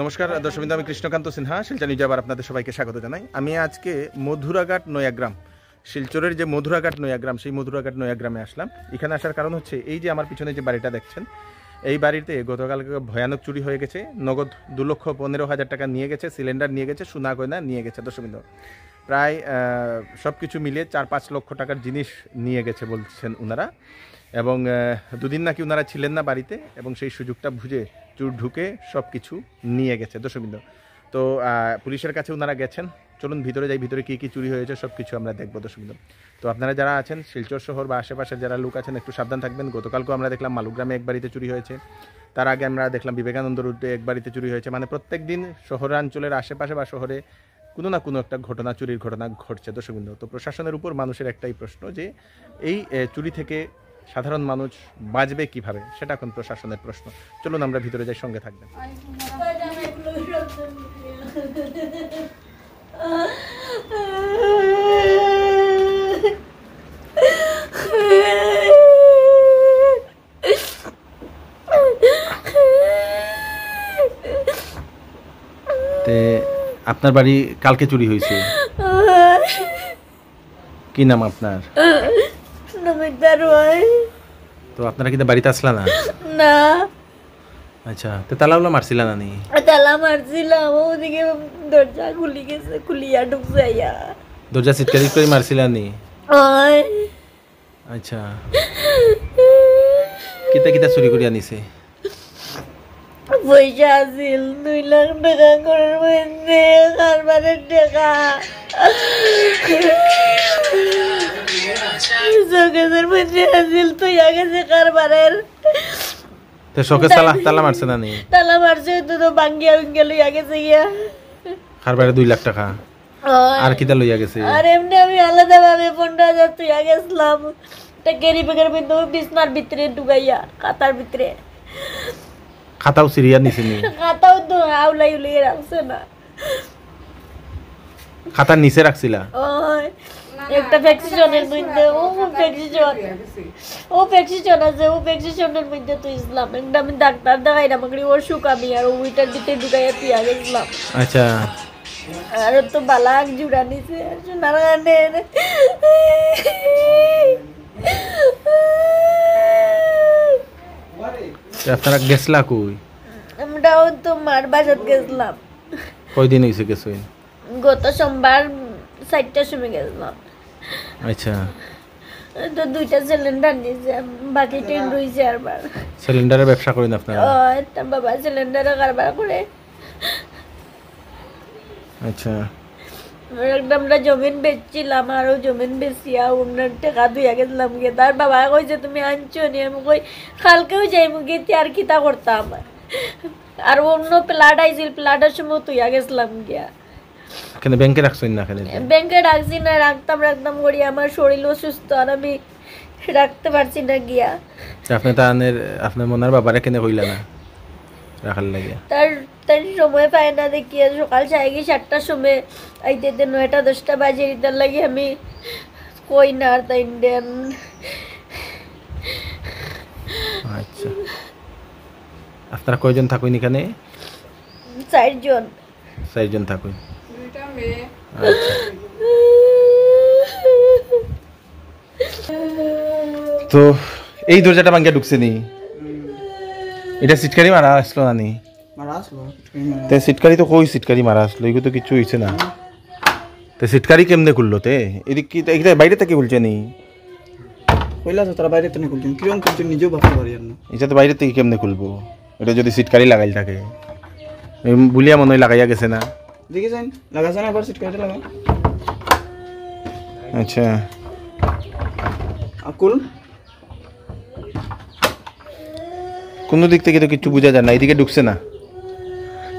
নমস্কার দর্শকবৃন্দ, আমি কৃষ্ণকান্ত সিনহা, শিলচর নিউজে আবার আপনাদের সবাইকে স্বাগত জানাই। আমি আজকে মধুরাঘাট নয়াগ্রাম, শিলচরের যে মধুরাঘাট নয়াগ্রাম, সেই মধুরাঘাট নয়াগ্রামে আসলাম। এখানে আসার কারণ হচ্ছে এই যে আমার পিছনে যে বাড়িটা দেখছেন, এই বাড়িতে গতকালকে ভয়ানক চুরি হয়ে গেছে। নগদ 2,15,000 টাকা নিয়ে গেছে, সিলিন্ডার নিয়ে গেছে, সোনা গয়না নিয়ে গেছে। দর্শকবৃন্দ, প্রায় সব কিছু মিলিয়ে 4-5 লক্ষ টাকার জিনিস নিয়ে গেছে বলছেন ওনারা। এবং দুদিন নাকি ওনারা ছিলেন না বাড়িতে, এবং সেই সুযোগটা বুঝে চুর ঢুকে সব কিছু নিয়ে গেছে। দর্শকবৃন্দ, তো পুলিশের কাছে ওনারা গেছেন। চলুন ভিতরে যাই, ভিতরে কী কী চুরি হয়েছে সব কিছু আমরা দেখবো। দর্শকবৃন্দ, তো আপনারা যারা আছেন শিলচর শহর বা আশেপাশের যারা লোক আছেন একটু সাবধান থাকবেন। গতকালকেও আমরা দেখলাম মালুগ্রামে এক বাড়িতে চুরি হয়েছে, তার আগে আমরা দেখলাম বিবেকানন্দ রোডে এক বাড়িতে চুরি হয়েছে। মানে প্রত্যেক দিন শহরাঞ্চলের আশেপাশে বা শহরে কোনো না কোনো একটা ঘটনা, চুরির ঘটনা ঘটছে। দর্শকবৃন্দ, তো প্রশাসনের উপর মানুষের একটাই প্রশ্ন যে এই চুরি থেকে সাধারণ মানুষ বাঁচবে কিভাবে, সেটা এখন প্রশাসনের প্রশ্ন। চলুন আমরা ভিতরে যাই, সঙ্গে থাকবেন। আপনার বাড়ি কালকে চুরি হয়েছে, কি নাম আপনার? তো আপনারা কিন্তু বাড়িতে আসলা না? না। আচ্ছা, তো তালাউলা মারছিলা না? নি তালা মারছিলাম, ওদিকে দরজা খুলি গেছে, খুলিয়া ঢুকছে। দরজা সিটকারি করে মারছিলা নি? আচ্ছা, কিতা কিতা চুরি করে আনিছে? পয়সা আছিল 2 লাখ টাকা, ঘরের মধ্যে কারবারের টাকা, শোকেসের মধ্যে আছিল তুই গেছে কারবারের। তো শোকেস তালা মারছে না? নি তালা মারছে, তো ভাঙ্গিয়া ভেঙ্গে লইয়া গেছে গিয়া কারবারে 2 লাখ টাকা। আর কিতা লইয়া গেছে? আর এমনি আমি আলাদা ভাবে 15,000 তুই গেছিলাম, একটা ক্যারি ব্যাগের মধ্যে বিছনার ভিতরে ঢুকাইয়া, খাতার ভিতরে। খাতাও সিরিয়া নিছে নি? খাতাও তো আউলাই উলাই রাখছে না। খাতার নিচে রাখছিলা? একটা ফ্যাক্সিশনের মধ্যে, ও ফ্যাক্সিশন আছে, ও ফ্যাক্সিশনের মধ্যে তো ইসলাম একটা আমি ডাক্তার দেখাইলাম, আমাকে অসুখ আমি আর ওইটার ভিতরে ঢুকাইয়া পিয়া গেছিলাম। আচ্ছা, আর তো বালাক জুড়া নিছে সোনার গানের। আপনারা গেছলা কই? আমরাও তো মার বাসাত গেছিলাম। কয়দিন হইছে গেছই? গত সোমবার 4টার সময় গেছিলাম। আচ্ছা, তো 2টা সিলিন্ডার নিয়েছে, বাকি 10 রয়েছে। আরবার সিলিন্ডারের ব্যবসা করেন আপনারা? তার বাবা সিলিন্ডারে কারবার করে। আচ্ছা, আমরা জমিন বেচছিলাম, আরও জমিন বেচিয়া ওনার টাকা দুইয়া গেছিলাম গিয়ে। তার বাবা কইছে তুমি আনছো নি? আমি কই কালকেও যাইব গিয়ে, আর কিতা করতাম। আর অন্য প্লাট আইছিল, প্লাটের সময় তুইয়া গেছিলাম গিয়া। কেন ব্যাংকে রাখছেন না? ব্যাংকে রাখছি না, রাখতাম করি, আমার শরীর অসুস্থ আর আমি রাখতে পারছি না গিয়া। আপনি তো আপনার মনার বাবারে কেন কইলা না রাখার লাগে? তার সময় পায় না দেখিয়া, সকাল 7টার সময় আইতে 9টা-10টা বাজে, এটার লাগে আমি কই না। আর তাই দেন। আচ্ছা, আপনারা কয়জন থাকুন এখানে? 4 জন। 4 জন থাকুন। তো এই দরজাটা ভাঙ্গিয়া ঢুকছে নি? এটা সিটকারি মারা আসলো না? নি তে সিটকারি তো কই সিটকারি মারা আসলো? এগুলো তো কিছু হইছে না। তে সিটকারি কেমনে খুললো? তে এদিকে এটা বাইরে থেকে খুলছে নি? কইলা তো তারা বাইরে থেকে খুলছেন, কিরকম খুলছেন নিজেও ভাবতে পারি না। এটা তো বাইরে থেকে কেমনে খুলবো? এটা যদি সিটকারি লাগাইল থাকে, বুলিয়া মনে হয় লাগাইয়া গেছে না? দেখেছেন লাগাছেন, আবার সিটকারিটা লাগাই। আচ্ছা, আকুল কোন দিক থেকে তো কিছু বোঝা যায় না। এদিকে ঢুকছে না,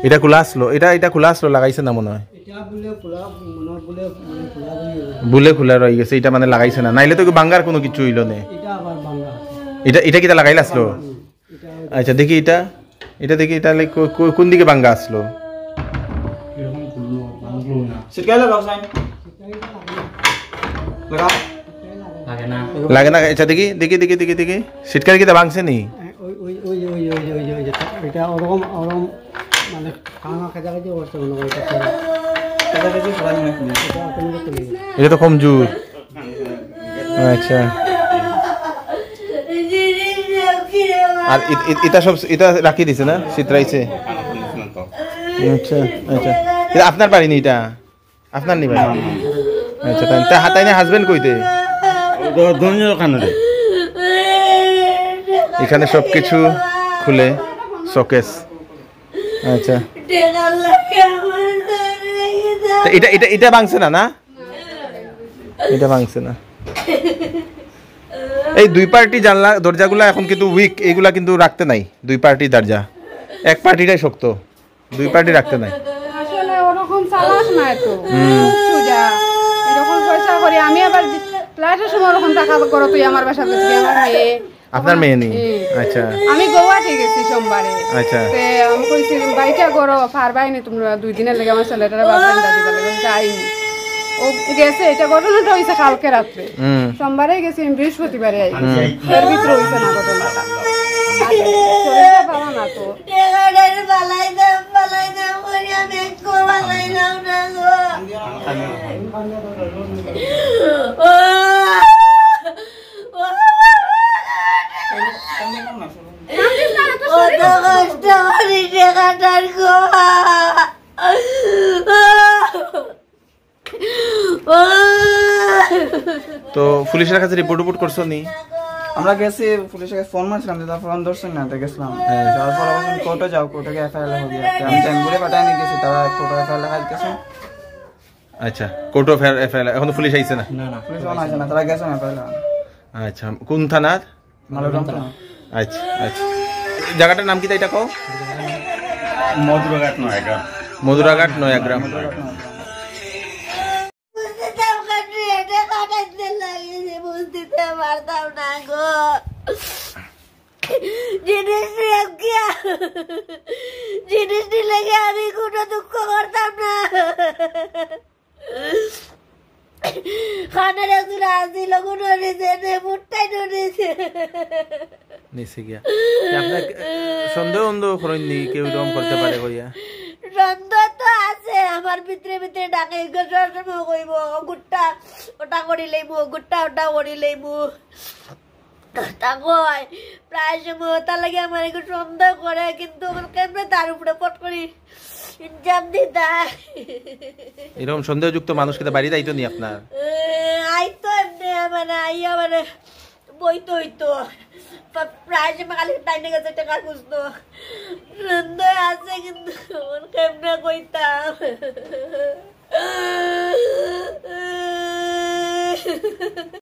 এটা খোলা আসলো, এটা খোলা আসলো, লাগাইছে না মনে হয়। বুলে খোলা রয়ে গেছে, এটা মানে লাগাইছে না, নাইলে তো বাঙ্গার কোনো কিছু হইল না। এটা কিটা লাগাইল আসলো? আচ্ছা, দেখি এটা দেখি, এটা কোন দিকে বাঙ্গা আসলো? লাগে না। আচ্ছা, দেখি দেখি দেখি দেখি দেখি সিটকারি কিটা ভাঙছে নি? কাছাকাছি পড়াই না পুলিশ। এটা তো কমজোর। আচ্ছা, আর এটা সব এটা রাখি দিছে না, চিত্রাইছে। আচ্ছা আচ্ছা, এটা আপনার বাড়ি নি, এটা আপনার নি বাড়ি? আচ্ছা, তাই হাতাই না হাজবেন্ড কইতে? এখানে সবকিছু খুলে শোকেস। আচ্ছা, এটা এটা এটা ভাঙছে না? না, এটা ভাঙছে না। এই দুই পার্টি জানলা দরজাগুলা এখন কিন্তু উইক, এইগুলা কিন্তু রাখতে নাই। দুই পার্টি দরজা, এক পার্টিটাই শক্ত, দুই পার্টি রাখতে নাই। আসলে ওরকম চালাক না তো, সুজা এরকম পয়সা করি আমি। আবার ফ্লাইটের সময় ওরকম টাকা করো তুই আমার বাসা গেছি, আমার মেয়ে। আপনার মেয়ে নেই? আচ্ছা, আমি গোয়াতে গেছি সোমবারে। আচ্ছা, আমি কইছি বাইটা করো পারবাইনি তোমরা, 2 দিনের লেগে আমার ছেলেটারে বাবা দিবা লাগে, যাইনি। ও গেছে, এটা ঘটনাটা হয়েছে কালকে রাত্রে, সোমবারে গেছি, বৃহস্পতিবারে আইছি। এর ভিতরে হয়েছে না ঘটনাটা। শরীরটা ভালো না তো। তো পুলিশের কাছে রিপোর্ট করছো নি? আমরা গেছি, পুলিশের কাছে ফোন মারছিলাম, তারপর ফোন ধরছেন না, তো গেছিলাম। যাওয়ার পর অবশ্য কোর্টে যাও, কোর্টে এফআইআর লেখা গিয়ে আমি টেম্পুরে পাঠাই নিয়ে গেছি, তারা কোর্টে এফআইআর লেখা দিতেছে। আচ্ছা, কোর্ট অফ এফআইআর এখন পুলিশ আইছে না? পুলিশ আসে না, তারা গেছে এফআইআর লেখা। আচ্ছা, কোন থানার? মালগ্রাম থানা। আচ্ছা আচ্ছা, জায়গাটার নাম কি তাই এটা কও? মধুরাঘাট নয়াগ্রাম। মধুরাঘাট নয়াগ্রাম। বুঝতে পারতাম না গো, জিনিসটি লেগে আমি কোনো দুঃখ করতাম না। খানের একজন আসছিল, কোনো নিচে মুঠটাই নিচে নিচে গিয়া আপনার সন্দেহ করেননি কেউ এরকম করতে পারে কইয়া? সন্দেহ তো আছে আমার ভিতরে ভিতরে ডাকে, কইব গুট্টা ওটা করি লইব, গুট্টা ওটা করি লইব। তা কয় প্রায় সময় তার লাগে আমার একটু সন্দেহ করে, কিন্তু আমার কেমনে তার উপরে পট করি ইনজাম দিতা। এরকম সন্দেহযুক্ত মানুষ কিন্তু বাড়িতে আইতো নি আপনার? আইতো এমনি, মানে আইয়া মানে বইতো হইতো, প্রায় সময় খালি টাইনে গেছে টাকা খুঁজতো। সন্দেহ আছে কিন্তু আমার কেমনে কইতাম।